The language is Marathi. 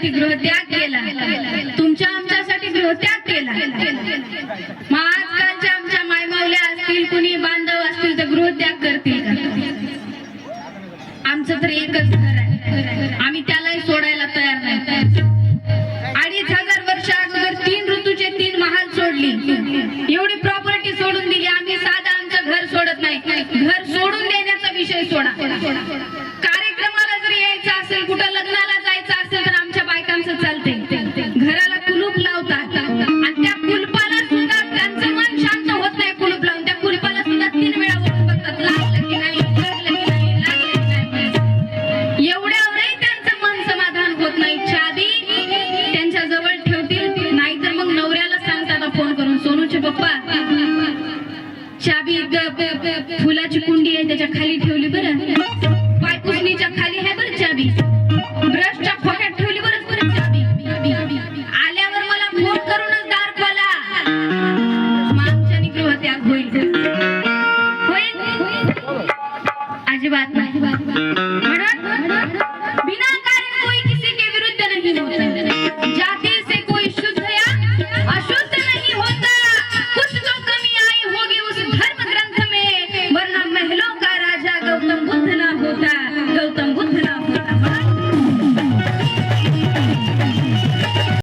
आमच्यासाठी गृहत्याग केला, तुमच्या आमच्यासाठी गृहत्याग केला। मग आजकालच्या आमच्या मायमावल्या असतील, कुणी बांधव असतील तर गृहत्याग करतील का? आमचं तर एकच घर आहे, आम्ही त्यालाही सोडायला तयार नाही। 2500 वर्ष अगोदर 3 ऋतूचे 3 महाल सोडली, एवढी प्रॉपर्टी सोडून दिली। आम्ही साधा आमचं घर सोडत नाही, घर सोडून देण्याचा विषय सोडा। कार्यक्रमाला जर यायचं असेल, कुठं लग्नाला जायचं असेल तर आमच्या बायकांचं चालते, घराला कुलूप लावतात आणि त्या कुलपाला सुद्धा त्यांचं मन शांत होत नाही। कुलूप लावून त्या कुलपाला सुद्धा 3 वेळा वळून बघतात, लागलं की नाही, लागलं की नाही, लागलं की नाही। एवढ्यावरही त्यांचं मन समाधान होत नाही। चाबी त्यांच्या जवळ ठेवतील, नाहीतर मग नवऱ्याला सांगतात फोन करून, सोनूचे पप्पा चाबी फुलाची कुंडी आहे त्याच्या खाली ठेवली बरं, पायपुसणीच्या खाली आहे बरं चाबी, ब्रशच्या खोक्यात ठेवली बरं चाबी, आल्यावर मला फोन करूनच दार खोला। आमच्यानी गृहत्याग होईल, अजिबात नाही। म्हणून बिना कारण कोई किसी के विरुद्ध नहीं होता।